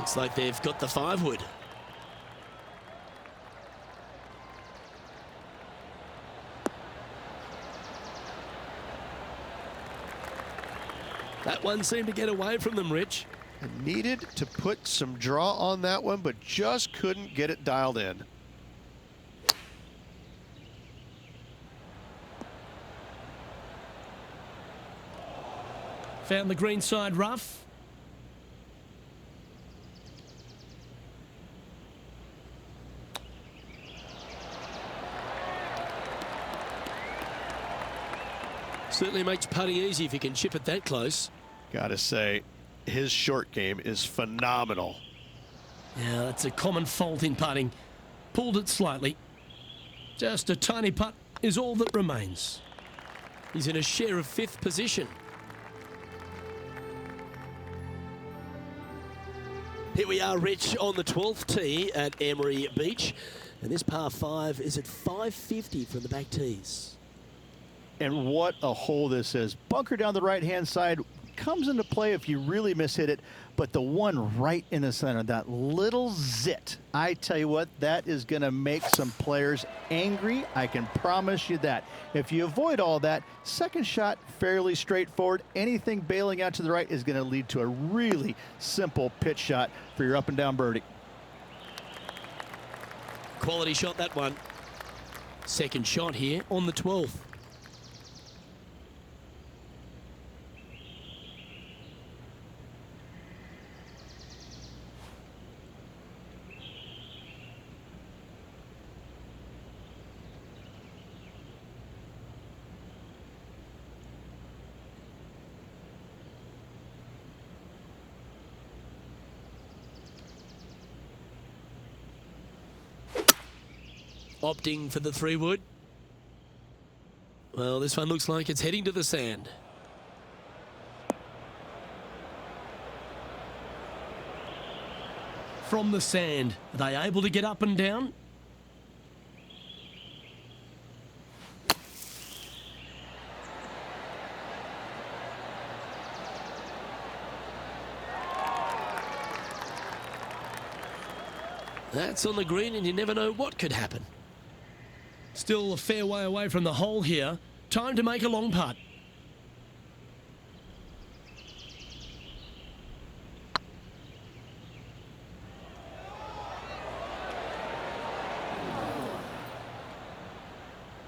Looks like they've got the 5-wood. That one seemed to get away from them, Rich. And needed to put some draw on that one, but just couldn't get it dialed in. Found the green side rough. Certainly makes putting easy if you can chip it that close. Gotta say, his short game is phenomenal. Yeah, that's a common fault in putting. Pulled it slightly. Just a tiny putt is all that remains. He's in a share of 5th position. Here we are, Rich, on the 12th tee at Emery Beach. And this par 5 is at 550 from the back tees. And what a hole this is. Bunker down the right-hand side comes into play if you really mishit it, but the one right in the center, that little zit, I tell you what, that is going to make some players angry. I can promise you that. If you avoid all that, second shot, fairly straightforward. Anything bailing out to the right is going to lead to a really simple pitch shot for your up and down birdie. Quality shot, that one. Second shot here on the 12th. Opting for the 3-wood. Well, this one looks like it's heading to the sand. From the sand, are they able to get up and down? That's on the green, and you never know what could happen. Still a fair way away from the hole here. Time to make a long putt.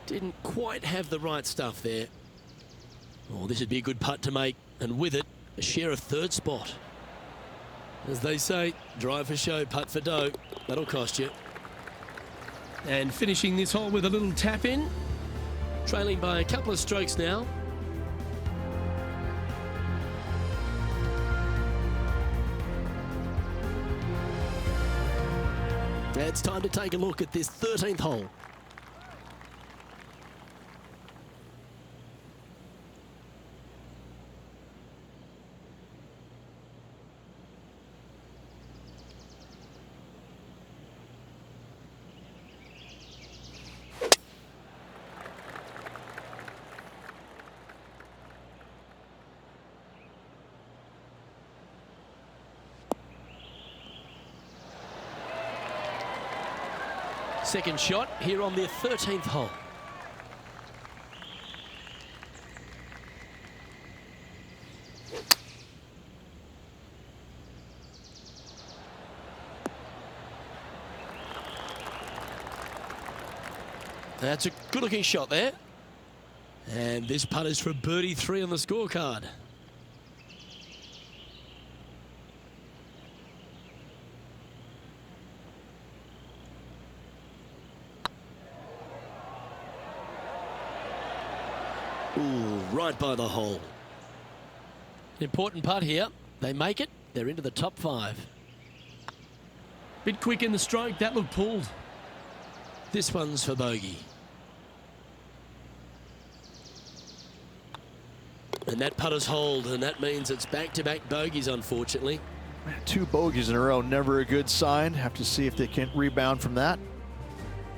Didn't quite have the right stuff there. Oh, this would be a good putt to make, and with it, a share of 3rd spot. As they say, drive for show, putt for dough. That'll cost you. And finishing this hole with a little tap in. Trailing by a couple of strokes now. It's time to take a look at this 13th hole. Second shot here on the 13th hole. That's a good-looking shot there. And this putt is for birdie 3 on the scorecard. Ooh, right by the hole. An important putt here. They make it. They're into the top 5. Bit quick in the stroke. That looked pulled. This one's for bogey. And that putter's hold, and that means it's back-to-back bogeys, unfortunately. 2 bogeys in a row, never a good sign. Have to see if they can rebound from that.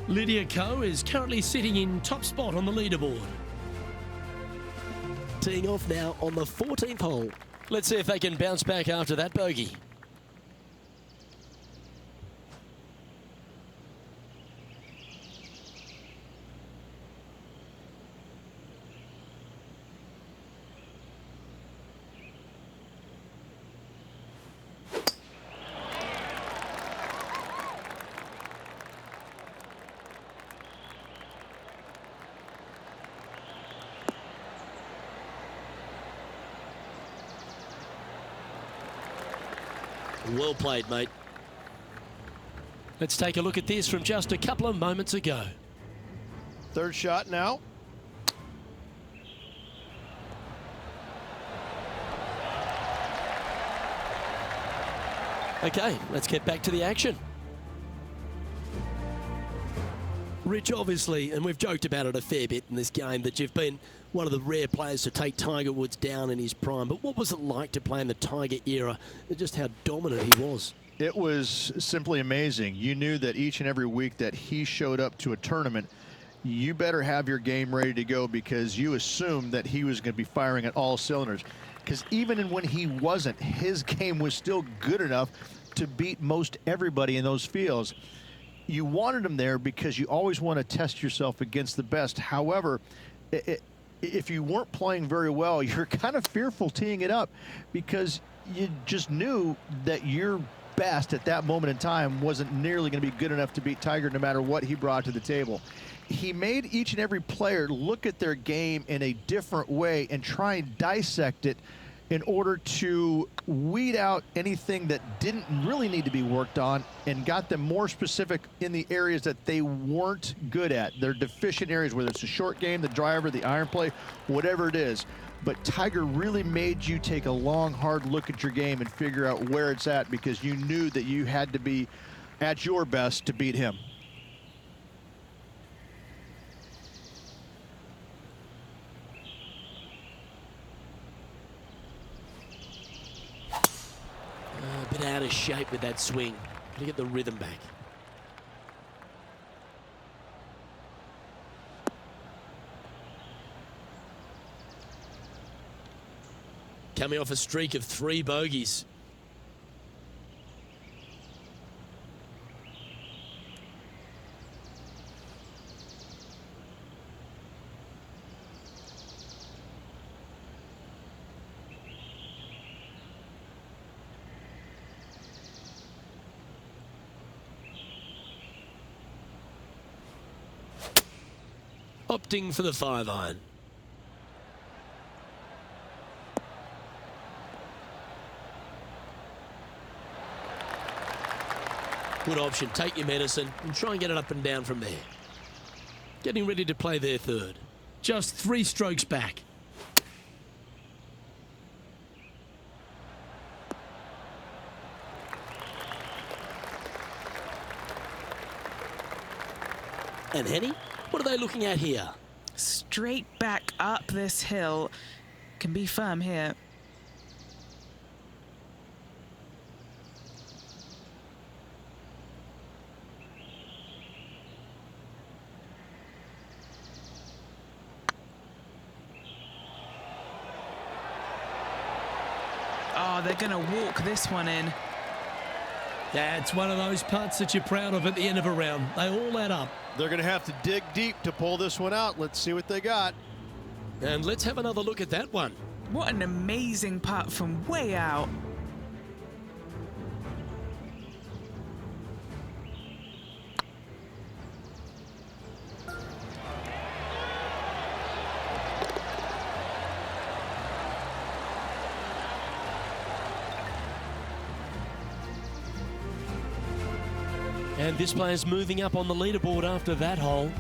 Lydia Ko is currently sitting in top spot on the leaderboard. Teeing off now on the 14th hole. Let's see if they can bounce back after that bogey. Well played, mate. Let's take a look at this from just a couple of moments ago. Third shot now. Okay, let's get back to the action. Rich, obviously, and we've joked about it a fair bit in this game, that you've been one of the rare players to take Tiger Woods down in his prime. But what was it like to play in the Tiger era and just how dominant he was? It was simply amazing. You knew that each and every week that he showed up to a tournament, you better have your game ready to go, because you assumed that he was going to be firing at all cylinders. Because even when he wasn't, his game was still good enough to beat most everybody in those fields. You wanted him there because you always want to test yourself against the best. However, if you weren't playing very well, you're kind of fearful teeing it up, because you just knew that your best at that moment in time wasn't nearly going to be good enough to beat Tiger, no matter what he brought to the table. He made each and every player look at their game in a different way and try and dissect it in order to weed out anything that didn't really need to be worked on, and got them more specific in the areas that they weren't good at. Their deficient areas, whether it's the short game, the driver, the iron play, whatever it is. But Tiger really made you take a long, hard look at your game and figure out where it's at, because you knew that you had to be at your best to beat him. A bit out of shape with that swing. Got to get the rhythm back. Coming off a streak of 3 bogeys. Opting for the 5-iron. Good option. Take your medicine and try and get it up and down from there. Getting ready to play their third. Just 3 strokes back. And Henny, what are they looking at here? Straight back up this hill. Can be firm here. Oh, they're going to walk this one in. Yeah, it's one of those putts that you're proud of at the end of a round. They all add up. They're going to have to dig deep to pull this one out. Let's see what they got. And let's have another look at that one. What an amazing putt from way out. And this player's moving up on the leaderboard after that hole.